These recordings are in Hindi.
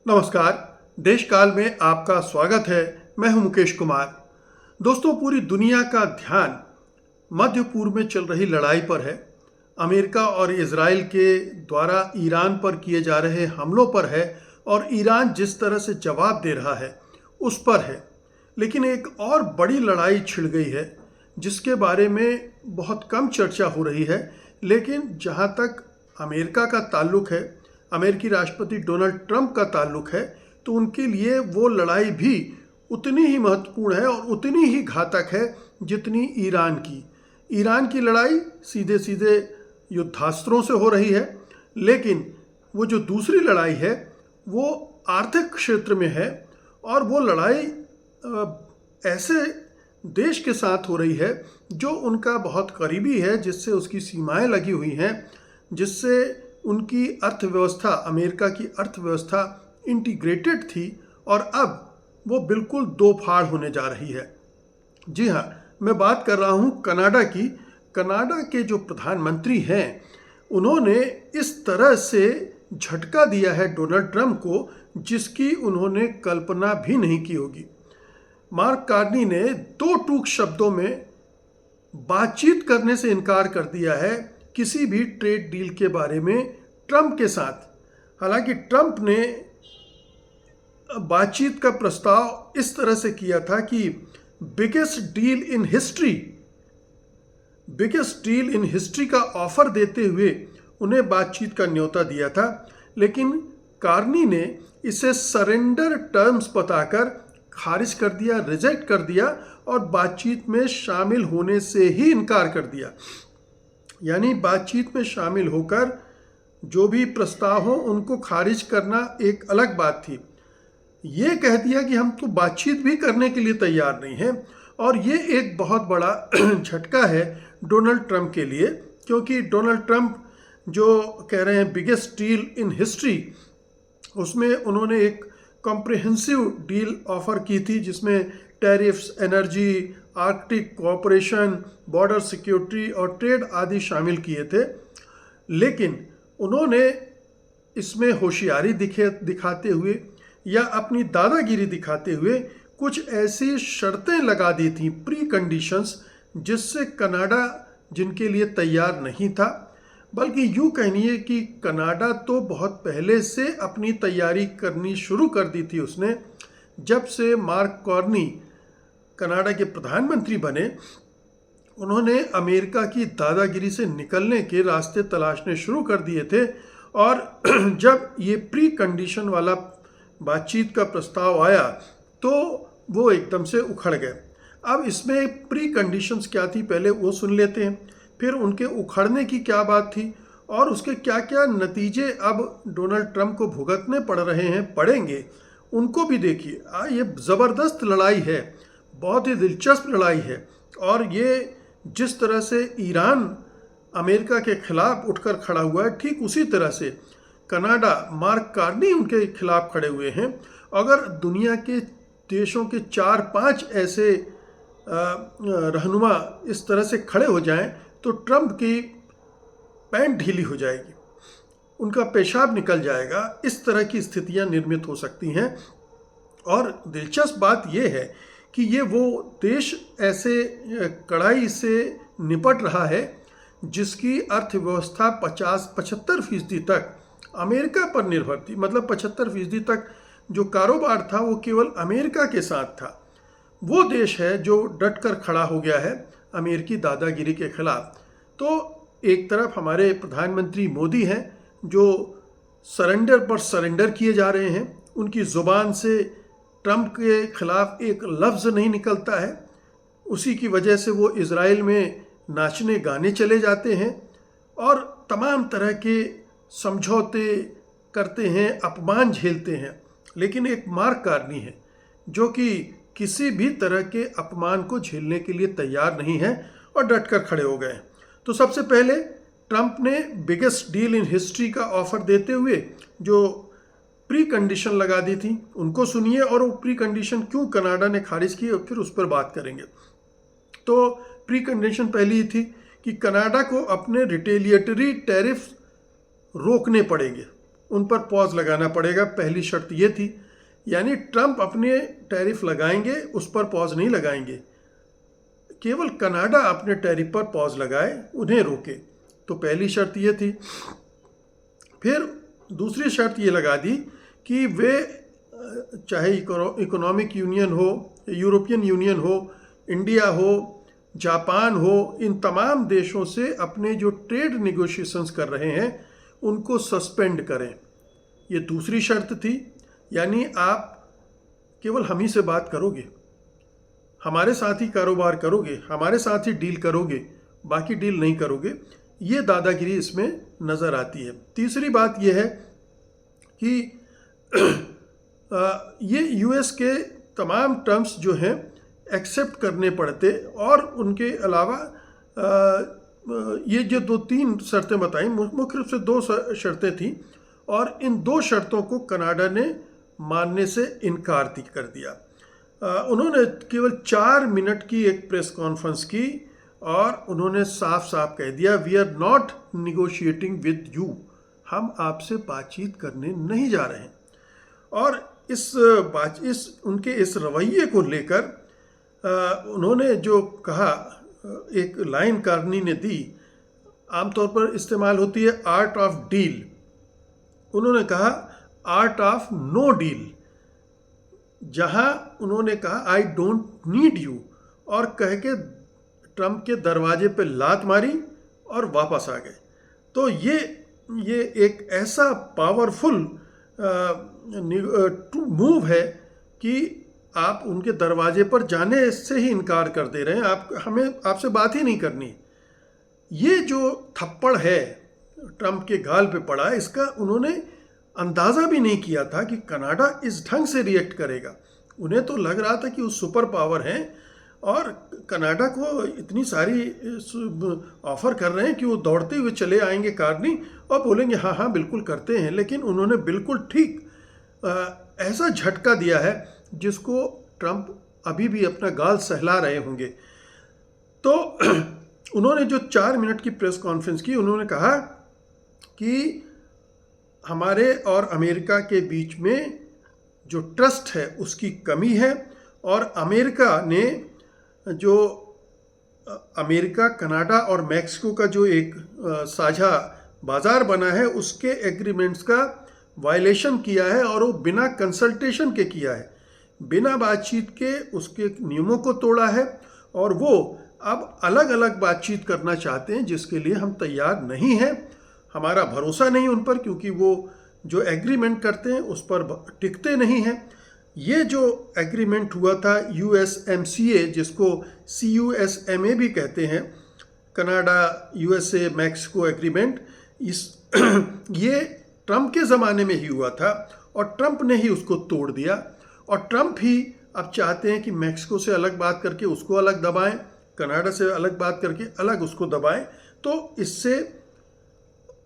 नमस्कार। देश काल में आपका स्वागत है। मैं हूं मुकेश कुमार। दोस्तों, पूरी दुनिया का ध्यान मध्य पूर्व में चल रही लड़ाई पर है। अमेरिका और इजराइल के द्वारा ईरान पर किए जा रहे हमलों पर है और ईरान जिस तरह से जवाब दे रहा है उस पर है। लेकिन एक और बड़ी लड़ाई छिड़ गई है जिसके बारे में बहुत कम चर्चा हो रही है। लेकिन जहां तक अमेरिका का ताल्लुक है, अमेरिकी राष्ट्रपति डोनाल्ड ट्रंप का ताल्लुक है, तो उनके लिए वो लड़ाई भी उतनी ही महत्वपूर्ण है और उतनी ही घातक है जितनी ईरान की लड़ाई सीधे सीधे युद्धास्त्रों से हो रही है। लेकिन वो जो दूसरी लड़ाई है वो आर्थिक क्षेत्र में है और वो लड़ाई ऐसे देश के साथ हो रही है जो उनका बहुत करीबी है, जिससे उसकी सीमाएं लगी हुई हैं, जिससे उनकी अर्थव्यवस्था, अमेरिका की अर्थव्यवस्था इंटीग्रेटेड थी और अब वो बिल्कुल दो फाड़ होने जा रही है। जी हाँ, मैं बात कर रहा हूँ कनाडा की। कनाडा के जो प्रधानमंत्री हैं उन्होंने इस तरह से झटका दिया है डोनाल्ड ट्रंप को जिसकी उन्होंने कल्पना भी नहीं की होगी। मार्क कार्नी ने दो टूक शब्दों में बातचीत करने से इनकार कर दिया है किसी भी ट्रेड डील के बारे में ट्रंप के साथ। हालांकि ट्रंप ने बातचीत का प्रस्ताव इस तरह से किया था कि बिगेस्ट डील इन हिस्ट्री का ऑफर देते हुए उन्हें बातचीत का न्योता दिया था। लेकिन कार्नी ने इसे सरेंडर टर्म्स बताकर खारिज कर दिया, रिजेक्ट कर दिया और बातचीत में शामिल होने से ही इनकार कर दिया। यानी बातचीत में शामिल होकर जो भी प्रस्ताव हो उनको खारिज करना एक अलग बात थी। ये कह दिया कि हम तो बातचीत भी करने के लिए तैयार नहीं हैं। और ये एक बहुत बड़ा झटका है डोनाल्ड ट्रंप के लिए, क्योंकि डोनाल्ड ट्रंप जो कह रहे हैं बिगेस्ट डील इन हिस्ट्री, उसमें उन्होंने एक कॉम्प्रिहेंसिव डील ऑफर की थी जिसमें tariffs, energy, Arctic cooperation, border security और ट्रेड आदि शामिल किए थे। लेकिन उन्होंने इसमें होशियारी दिखाते हुए या अपनी दादागिरी दिखाते हुए कुछ ऐसी शर्तें लगा दी थी, प्री कंडीशंस, जिससे कनाडा जिनके लिए तैयार नहीं था। बल्कि यूँ कहनिए कि कनाडा तो बहुत पहले से अपनी तैयारी करनी शुरू कर दी थी उसने। जब से मार्क कार्नी कनाडा के प्रधानमंत्री बने, उन्होंने अमेरिका की दादागिरी से निकलने के रास्ते तलाशने शुरू कर दिए थे। और जब ये प्री कंडीशन वाला बातचीत का प्रस्ताव आया तो वो एकदम से उखड़ गए। अब इसमें प्री कंडीशंस क्या थी पहले वो सुन लेते हैं, फिर उनके उखड़ने की क्या बात थी और उसके क्या क्या नतीजे अब डोनाल्ड ट्रंप को भुगतने पड़ रहे हैं, पड़ेंगे, उनको भी देखिए। ये ज़बरदस्त लड़ाई है, बहुत ही दिलचस्प लड़ाई है। और ये जिस तरह से ईरान अमेरिका के खिलाफ उठकर खड़ा हुआ है, ठीक उसी तरह से कनाडा, मार्क कार्नी उनके खिलाफ खड़े हुए हैं। अगर दुनिया के देशों के 4-5 ऐसे रहनुमा इस तरह से खड़े हो जाएं तो ट्रंप की पैंट ढीली हो जाएगी, उनका पेशाब निकल जाएगा। इस तरह की स्थितियां निर्मित हो सकती हैं। और दिलचस्प बात यह है कि ये वो देश ऐसे कड़ाई से निपट रहा है जिसकी अर्थव्यवस्था 50-75% तक अमेरिका पर निर्भर थी। मतलब 75% तक जो कारोबार था वो केवल अमेरिका के साथ था। वो देश है जो डटकर खड़ा हो गया है अमेरिकी दादागिरी के खिलाफ। तो एक तरफ हमारे प्रधानमंत्री मोदी हैं जो सरेंडर पर सरेंडर किए जा रहे हैं, उनकी ज़ुबान से ट्रंप के खिलाफ एक लफ्ज़ नहीं निकलता है। उसी की वजह से वो इज़राइल में नाचने गाने चले जाते हैं और तमाम तरह के समझौते करते हैं, अपमान झेलते हैं। लेकिन एक मार्क कार्नी है जो कि किसी भी तरह के अपमान को झेलने के लिए तैयार नहीं है और डटकर खड़े हो गए। तो सबसे पहले ट्रंप ने बिगेस्ट डील इन हिस्ट्री का ऑफर देते हुए जो प्री कंडीशन लगा दी थी उनको सुनिए, और वो प्री कंडीशन क्यों कनाडा ने खारिज की और फिर उस पर बात करेंगे। तो प्री कंडीशन पहली थी कि कनाडा को अपने रिटेलिएटरी टैरिफ रोकने पड़ेंगे। उन पर पॉज लगाना पड़ेगा। पहली शर्त ये थी, यानी ट्रंप अपने टैरिफ लगाएंगे, उस पर पॉज नहीं लगाएंगे, केवल कनाडा अपने टैरिफ पर पॉज लगाए, उन्हें रोके। तो पहली शर्त ये थी। फिर दूसरी शर्त ये लगा दी कि वे चाहे इकोनॉमिक यूनियन हो, यूरोपियन यूनियन हो, इंडिया हो, जापान हो, इन तमाम देशों से अपने जो ट्रेड नेगोशिएशंस कर रहे हैं उनको सस्पेंड करें। ये दूसरी शर्त थी, यानी आप केवल हम ही से बात करोगे, हमारे साथ ही कारोबार करोगे, हमारे साथ ही डील करोगे, बाकी डील नहीं करोगे। ये दादागिरी इसमें नज़र आती है। तीसरी बात यह है कि ये यूएस के तमाम टर्म्स जो हैं एक्सेप्ट करने पड़ते, और उनके अलावा ये जो 2-3 शर्तें बताई, मुख्य रूप से 2 शर्तें थीं, और इन 2 शर्तों को कनाडा ने मानने से इनकार कर दिया। उन्होंने केवल 4 मिनट की एक प्रेस कॉन्फ्रेंस की और उन्होंने साफ साफ कह दिया, we are not negotiating with you, हम आपसे बातचीत करने नहीं जा रहे हैं। और इस उनके इस रवैये को लेकर उन्होंने जो कहा, एक लाइन कार्नी ने दी, आमतौर पर इस्तेमाल होती है, आर्ट ऑफ डील। उन्होंने कहा आर्ट ऑफ नो डील, जहां उन्होंने कहा आई डोंट नीड यू, और कह के ट्रंप के दरवाजे पे लात मारी और वापस आ गए। तो ये एक ऐसा पावरफुल मूव है कि आप उनके दरवाजे पर जाने से ही इनकार कर दे रहे हैं, हमें आपसे बात ही नहीं करनी। ये जो थप्पड़ है ट्रंप के गाल पे पड़ा, इसका उन्होंने अंदाज़ा भी नहीं किया था कि कनाडा इस ढंग से रिएक्ट करेगा। उन्हें तो लग रहा था कि वो सुपर पावर हैं और कनाडा को इतनी सारी ऑफ़र कर रहे हैं कि वो दौड़ते हुए चले आएंगे कार्नी और बोलेंगे हाँ हाँ बिल्कुल करते हैं। लेकिन उन्होंने बिल्कुल ठीक ऐसा झटका दिया है जिसको ट्रंप अभी भी अपना गाल सहला रहे होंगे। तो उन्होंने जो 4 मिनट की प्रेस कॉन्फ्रेंस की, उन्होंने कहा कि हमारे और अमेरिका के बीच में जो ट्रस्ट है उसकी कमी है, और अमेरिका ने जो अमेरिका, कनाडा और मैक्सिको का जो एक साझा बाज़ार बना है उसके एग्रीमेंट्स का वायलेशन किया है, और वो बिना कंसल्टेशन के किया है, बिना बातचीत के उसके नियमों को तोड़ा है, और वो अब अलग अलग बातचीत करना चाहते हैं जिसके लिए हम तैयार नहीं हैं। हमारा भरोसा नहीं उन पर, क्योंकि वो जो एग्रीमेंट करते हैं उस पर टिकते नहीं हैं। ये जो एग्रीमेंट हुआ था USMCA, जिसको CUSMA भी कहते हैं, कनाडा USA मैक्सिको एग्रीमेंट, ये ट्रंप के ज़माने में ही हुआ था और ट्रंप ने ही उसको तोड़ दिया। और ट्रंप ही अब चाहते हैं कि मैक्सिको से अलग बात करके उसको अलग दबाएं, कनाडा से अलग बात करके अलग उसको दबाएं। तो इससे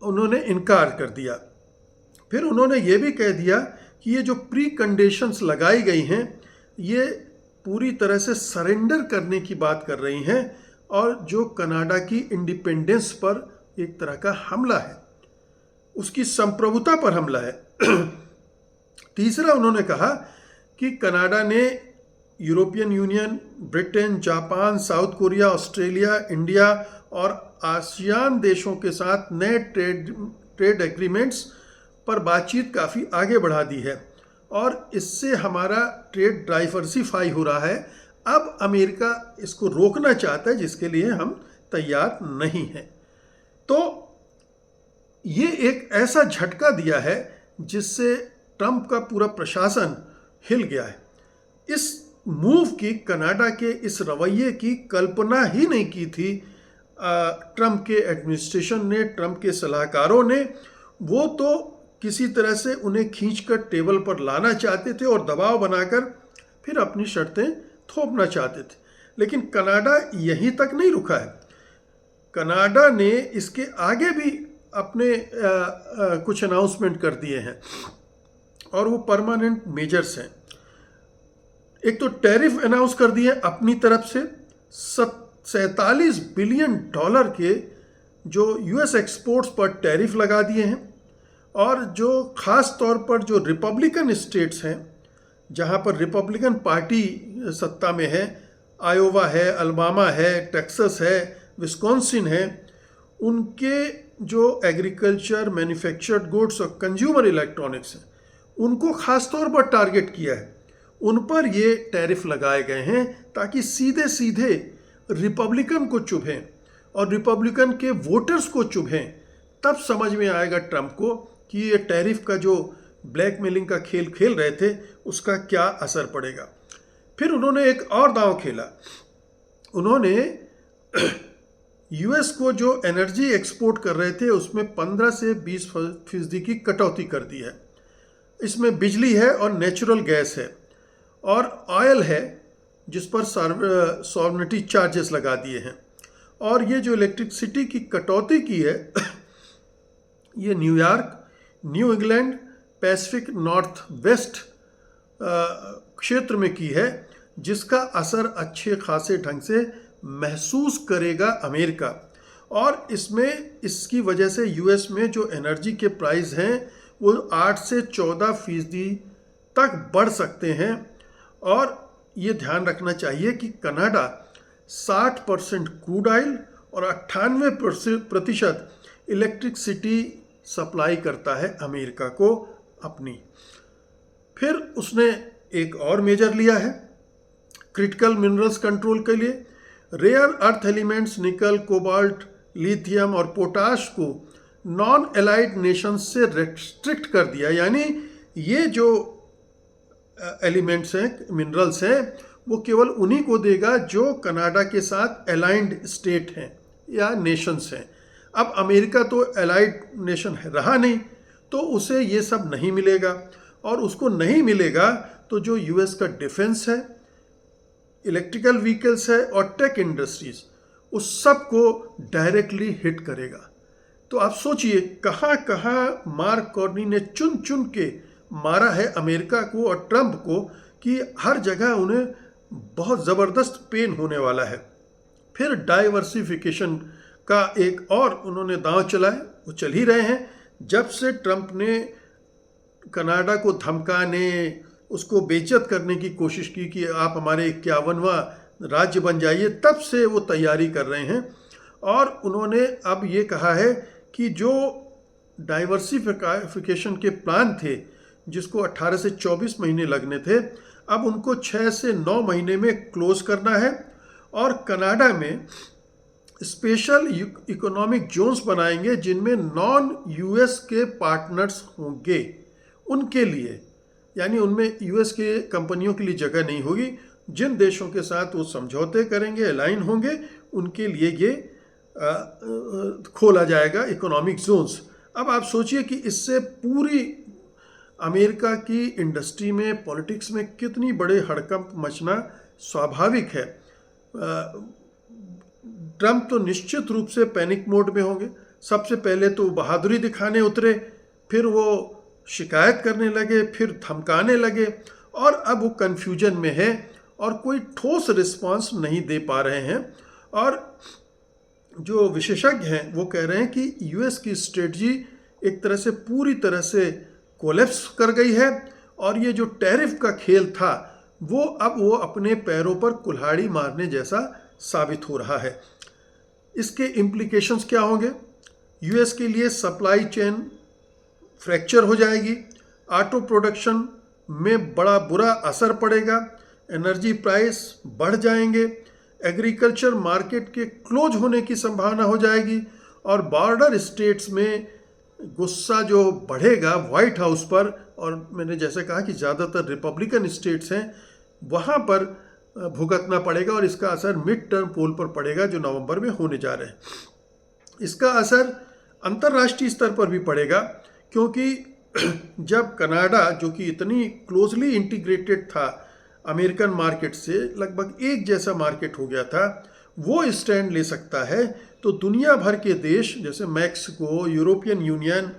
उन्होंने इनकार कर दिया। फिर उन्होंने ये भी कह दिया कि ये जो प्री कंडीशंस लगाई गई हैं ये पूरी तरह से सरेंडर करने की बात कर रही हैं, और जो कनाडा की इंडिपेंडेंस पर एक तरह का हमला है, उसकी संप्रभुता पर हमला है। तीसरा उन्होंने कहा कि कनाडा ने European union, Britain, Japan, south Korea, Australia, India और आसियान देशों के साथ नए ट्रेड एग्रीमेंट्स पर बातचीत काफ़ी आगे बढ़ा दी है, और इससे हमारा ट्रेड डाइवर्सिफाई हो रहा है। अब अमेरिका इसको रोकना चाहता है, जिसके लिए हम तैयार नहीं हैं। तो ये एक ऐसा झटका दिया है जिससे ट्रंप का पूरा प्रशासन हिल गया है। इस मूव की, कनाडा के इस रवैये की कल्पना ही नहीं की थी ट्रंप के एडमिनिस्ट्रेशन ने, ट्रंप के सलाहकारों ने। वो तो किसी तरह से उन्हें खींचकर टेबल पर लाना चाहते थे और दबाव बनाकर फिर अपनी शर्तें थोपना चाहते थे। लेकिन कनाडा यहीं तक नहीं रुका है। कनाडा ने इसके आगे भी अपने कुछ अनाउंसमेंट कर दिए हैं, और वो परमानेंट मेजर्स हैं। एक तो टैरिफ अनाउंस कर दिए अपनी तरफ से, $47 बिलियन के जो US एक्सपोर्ट्स पर टैरिफ लगा दिए हैं, और जो ख़ास तौर पर जो रिपब्लिकन स्टेट्स हैं, जहाँ पर रिपब्लिकन पार्टी सत्ता में है, आयोवा है, अल्बामा है, टेक्सास है, विस्कॉन्सिन है, उनके जो एग्रीकल्चर, मैन्युफैक्चर्ड गुड्स और कंज्यूमर इलेक्ट्रॉनिक्स हैं, उनको ख़ास तौर पर टारगेट किया है। उन पर ये टैरिफ लगाए गए हैं ताकि सीधे सीधे रिपब्लिकन को चुभें और रिपब्लिकन के वोटर्स को चुभें। तब समझ में आएगा ट्रंप को कि ये टैरिफ का जो ब्लैकमेलिंग का खेल खेल रहे थे उसका क्या असर पड़ेगा। फिर उन्होंने एक और दांव खेला। उन्होंने यूएस को जो एनर्जी एक्सपोर्ट कर रहे थे उसमें 15 से 20% की कटौती कर दी है। इसमें बिजली है और नेचुरल गैस है और ऑयल है जिस पर सॉवर्निटी चार्जेस लगा दिए हैं। और ये जो इलेक्ट्रिसिटी की कटौती की है ये New York, new England, Pacific north west क्षेत्र में की है, जिसका असर अच्छे खासे ढंग से महसूस करेगा अमेरिका। और इसमें इसकी वजह से यूएस में जो एनर्जी के प्राइस हैं वो 8 से 14% तक बढ़ सकते हैं। और ये ध्यान रखना चाहिए कि कनाडा 60% क्रूड ऑयल और 98% इलेक्ट्रिसिटी सप्लाई करता है अमेरिका को अपनी। फिर उसने एक और मेजर लिया है क्रिटिकल मिनरल्स कंट्रोल के लिए। रेयर अर्थ एलिमेंट्स निकल, कोबाल्ट, लिथियम और पोटाश को नॉन एलाइड नेशंस से रेस्ट्रिक्ट कर दिया। यानी ये जो एलिमेंट्स हैं, मिनरल्स हैं, वो केवल उन्हीं को देगा जो कनाडा के साथ अलाइंड स्टेट हैं या नेशंस हैं। अब अमेरिका तो अलाइड नेशन रहा नहीं, तो उसे ये सब नहीं मिलेगा। और उसको नहीं मिलेगा तो जो यूएस का डिफेंस है, इलेक्ट्रिकल व्हीकल्स है और टेक इंडस्ट्रीज, उस सब को डायरेक्टली हिट करेगा। तो आप सोचिए कहाँ कहाँ मार्क कार्नी ने चुन चुन के मारा है अमेरिका को और ट्रंप को कि हर जगह उन्हें बहुत ज़बरदस्त पेन होने वाला है। फिर डाइवर्सिफिकेशन का एक और उन्होंने दांव चलाए, वो चल ही रहे हैं। जब से ट्रंप ने कनाडा को धमकाने, उसको बेइज्जत करने की कोशिश की कि आप हमारे 51वां राज्य बन जाइए, तब से वो तैयारी कर रहे हैं। और उन्होंने अब ये कहा है कि जो डाइवर्सिफिकेशन के प्लान थे जिसको 18 से 24 महीने लगने थे, अब उनको 6 से 9 महीने में क्लोज करना है। और कनाडा में स्पेशल इकोनॉमिक जोन्स बनाएंगे जिनमें नॉन यूएस के पार्टनर्स होंगे उनके लिए। यानी उनमें यूएस के कंपनियों के लिए जगह नहीं होगी। जिन देशों के साथ वो समझौते करेंगे, अलाइन होंगे, उनके लिए ये खोला जाएगा इकोनॉमिक जोन्स। अब आप सोचिए कि इससे पूरी अमेरिका की इंडस्ट्री में, पॉलिटिक्स में कितनी बड़े हड़कंप मचना स्वाभाविक है। ट्रंप तो निश्चित रूप से पैनिक मोड में होंगे। सबसे पहले तो बहादुरी दिखाने उतरे, फिर वो शिकायत करने लगे, फिर धमकाने लगे, और अब वो कन्फ्यूजन में है और कोई ठोस रिस्पांस नहीं दे पा रहे हैं। और जो विशेषज्ञ हैं वो कह रहे हैं कि यूएस की स्ट्रेटजी एक तरह से पूरी तरह से कोलैप्स कर गई है और ये जो टैरिफ का खेल था वो अब वो अपने पैरों पर कुल्हाड़ी मारने जैसा साबित हो रहा है। इसके इम्प्लीकेशंस क्या होंगे? यूएस के लिए सप्लाई चेन फ्रैक्चर हो जाएगी, ऑटो प्रोडक्शन में बड़ा बुरा असर पड़ेगा, एनर्जी प्राइस बढ़ जाएंगे, एग्रीकल्चर मार्केट के क्लोज होने की संभावना हो जाएगी और बॉर्डर स्टेट्स में गुस्सा जो बढ़ेगा व्हाइट हाउस पर, और मैंने जैसे कहा कि ज़्यादातर रिपब्लिकन स्टेट्स हैं, वहाँ पर भुगतना पड़ेगा और इसका असर मिड टर्म पोल पर पड़ेगा जो नवंबर में होने जा रहे हैं। इसका असर अंतर्राष्ट्रीय स्तर पर भी पड़ेगा क्योंकि जब कनाडा, जो कि इतनी क्लोजली इंटीग्रेटेड था अमेरिकन मार्केट से, लगभग एक जैसा मार्केट हो गया था, वो स्टैंड ले सकता है, तो दुनिया भर के देश जैसे मैक्सिको, यूरोपियन यूनियन,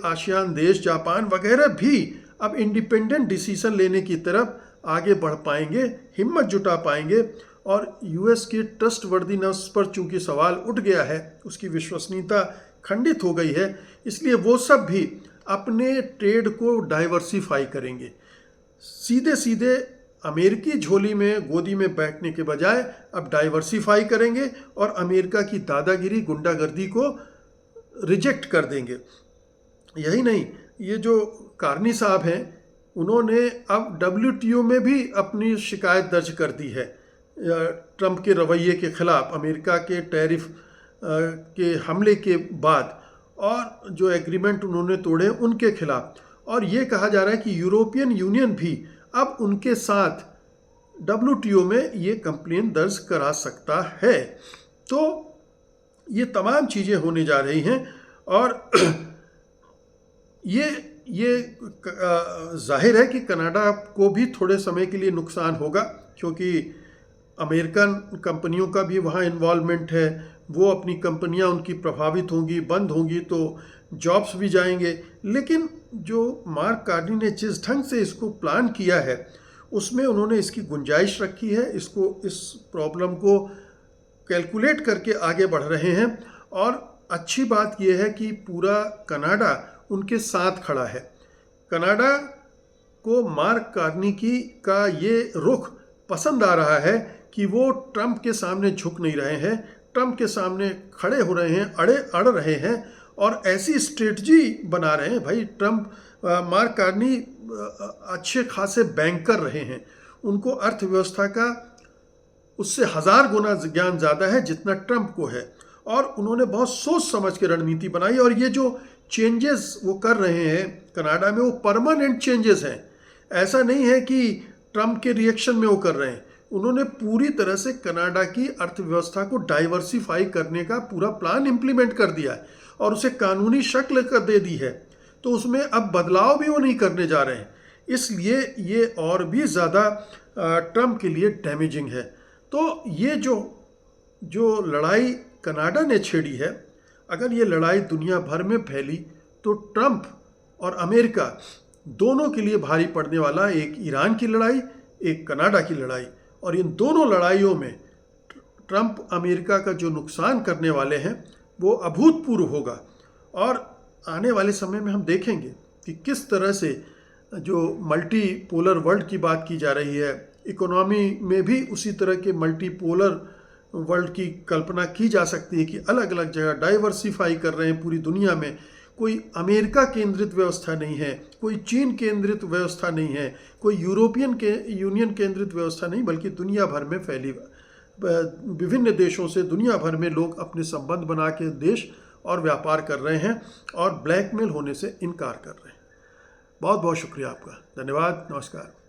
आसियान देश, जापान वगैरह भी अब इंडिपेंडेंट डिसीजन लेने की तरफ आगे बढ़ पाएंगे, हिम्मत जुटा पाएंगे। और यूएस की ट्रस्टवर्दीनेस पर चूंकि सवाल उठ गया है, उसकी विश्वसनीयता खंडित हो गई है, इसलिए वो सब भी अपने ट्रेड को डाइवर्सिफाई करेंगे। सीधे सीधे अमेरिकी झोली में गोदी में बैठने के बजाय अब डाइवर्सिफाई करेंगे और अमेरिका की दादागिरी गुंडागर्दी को रिजेक्ट कर देंगे। यही नहीं, ये जो कार्नी साहब हैं उन्होंने अब WTO में भी अपनी शिकायत दर्ज कर दी है ट्रंप के रवैये के खिलाफ, अमेरिका के टैरिफ के हमले के बाद, और जो एग्रीमेंट उन्होंने तोड़े उनके खिलाफ। और ये कहा जा रहा है कि यूरोपियन यूनियन भी अब उनके साथ WTO में ये कंप्लेन दर्ज करा सकता है। तो ये तमाम चीज़ें होने जा रही हैं और ये जाहिर है कि कनाडा को भी थोड़े समय के लिए नुकसान होगा, क्योंकि अमेरिकन कंपनियों का भी वहाँ इन्वॉल्वमेंट है। वो अपनी कंपनियाँ उनकी प्रभावित होंगी, बंद होंगी, तो जॉब्स भी जाएंगे। लेकिन जो मार्क कार्नी ने जिस ढंग से इसको प्लान किया है उसमें उन्होंने इसकी गुंजाइश रखी है, इस प्रॉब्लम को कैलकुलेट करके आगे बढ़ रहे हैं। और अच्छी बात यह है कि पूरा कनाडा उनके साथ खड़ा है। कनाडा को मार्क कार्नी का ये रुख पसंद आ रहा है कि वो ट्रंप के सामने झुक नहीं रहे हैं, ट्रंप के सामने खड़े हो रहे हैं, अड़ रहे हैं और ऐसी स्ट्रेटजी बना रहे हैं। भाई मार्क कार्नी अच्छे खासे बैंकर रहे हैं, उनको अर्थव्यवस्था का उससे 1000 गुना ज्ञान ज़्यादा है जितना ट्रंप को है, और उन्होंने बहुत सोच समझ के रणनीति बनाई। और ये जो चेंजेस वो कर रहे हैं कनाडा में, वो परमानेंट चेंजेस हैं। ऐसा नहीं है कि ट्रंप के रिएक्शन में वो कर रहे हैं। उन्होंने पूरी तरह से कनाडा की अर्थव्यवस्था को डाइवर्सिफाई करने का पूरा प्लान इम्प्लीमेंट कर दिया है और उसे कानूनी शक्ल कर दे दी है। तो उसमें अब बदलाव भी वो नहीं करने जा रहे हैं, इसलिए ये और भी ज़्यादा ट्रंप के लिए डैमेजिंग है। तो ये जो लड़ाई कनाडा ने छेड़ी है, अगर ये लड़ाई दुनिया भर में फैली तो ट्रंप और अमेरिका दोनों के लिए भारी पड़ने वाला, एक ईरान की लड़ाई, एक कनाडा की लड़ाई। और इन दोनों लड़ाइयों में ट्रंप अमेरिका का जो नुकसान करने वाले हैं वो अभूतपूर्व होगा। और आने वाले समय में हम देखेंगे कि किस तरह से जो मल्टी पोलर वर्ल्ड की बात की जा रही है, इकोनॉमी में भी उसी तरह के मल्टी पोलर वर्ल्ड की कल्पना की जा सकती है कि अलग अलग जगह डाइवर्सिफाई कर रहे हैं पूरी दुनिया में। कोई अमेरिका केंद्रित व्यवस्था नहीं है, कोई चीन केंद्रित व्यवस्था नहीं है, कोई यूरोपियन यूनियन केंद्रित व्यवस्था नहीं, बल्कि दुनिया भर में फैली विभिन्न देशों से दुनिया भर में लोग अपने संबंध बना के देश और व्यापार कर रहे हैं और ब्लैकमेल होने से इनकार कर रहे हैं। बहुत बहुत शुक्रिया आपका, धन्यवाद, नमस्कार।